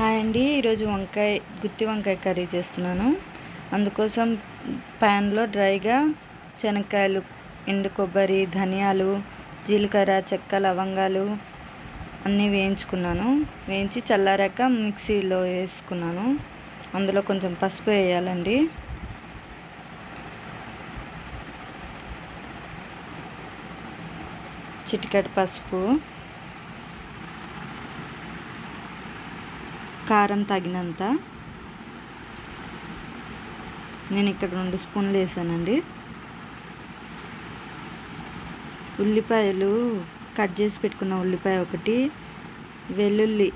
Hi అండి. ఈరోజు గుత్తి వంకాయ కర్రీ చేస్తున్నాను. అందుకోసం ప్యాన్లో డ్రైగా శనక్కాయలు, ఎండు కొబ్బరి, ధనియాలు, జీలకర్ర, చెక్క, లవంగాలు అన్నీ వేయించుకున్నాను. వేయించి చల్లారాక మిక్సీలో వేసుకున్నాను. అందులో కొంచెం పసుపు వేయాలండి. చిటికెడు పసుపు, కారం తగినంత. నేను ఇక్కడ 2 స్పూన్లు వేసానండి. ఉల్లిపాయలు కట్ చేసి పెట్టుకున్న ఉల్లిపాయ ఒకటి, వెల్లుల్లి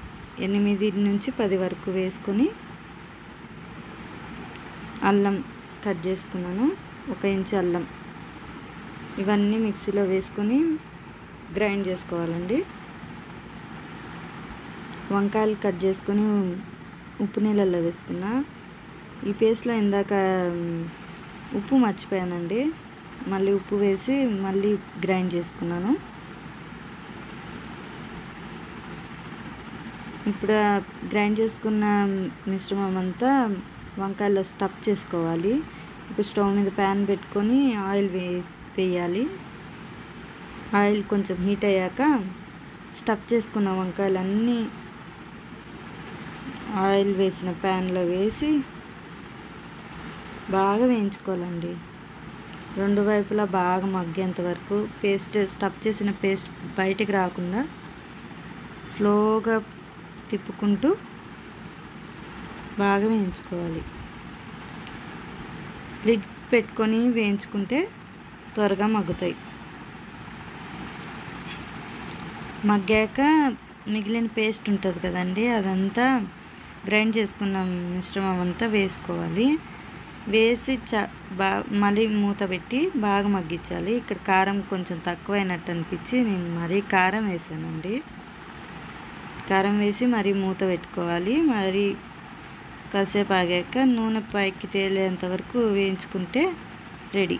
8 నుంచి 10 వరకు వేసుకొని, అల్లం కట్ చేసుకున్నాను, 1 ఇంచు అల్లం. ఇవన్నీ మిక్సీలో వేసుకొని గ్రైండ్ చేసుకోవాలండి. వంకాయలు కట్ చేసుకొని ఉప్పు నీళ్ళల్లో వేసుకున్నా. ఈ పేస్ట్లో ఇందాక ఉప్పు మర్చిపోయానండి. మళ్ళీ ఉప్పు వేసి మళ్ళీ గ్రైండ్ చేసుకున్నాను. ఇప్పుడు గ్రైండ్ చేసుకున్న మిశ్రమం అంతా వంకాయల్లో స్టఫ్ చేసుకోవాలి. ఇప్పుడు స్టవ్ మీద ప్యాన్ పెట్టుకొని ఆయిల్ వేయాలి. ఆయిల్ కొంచెం హీట్ అయ్యాక స్టఫ్ చేసుకున్న వంకాయలన్నీ ఆయిల్ వేసిన ప్యాన్లో వేసి బాగా వేయించుకోవాలండి. 2 వైపులా బాగా మగ్గేంత వరకు స్టఫ్ చేసిన పేస్ట్ బయటికి రాకుండా స్లోగా తిప్పుకుంటూ బాగా వేయించుకోవాలి. లిడ్ పెట్టుకొని వేయించుకుంటే త్వరగా మగ్గుతాయి. మగ్గాక మిగిలిన పేస్ట్ ఉంటుంది కదండి, అదంతా గ్రైండ్ చేసుకున్న మిశ్రమం అంతా వేసుకోవాలి. వేసి మళ్ళీ మూత పెట్టి బాగా మగ్గించాలి. ఇక్కడ కారం కొంచెం తక్కువైనట్టు అనిపించి నేను మరీ కారం వేసానండి. కారం వేసి మరీ మూత పెట్టుకోవాలి. మరి కాసేపు ఆగాక నూనె పైకి తేలేంత వరకు వేయించుకుంటే రెడీ.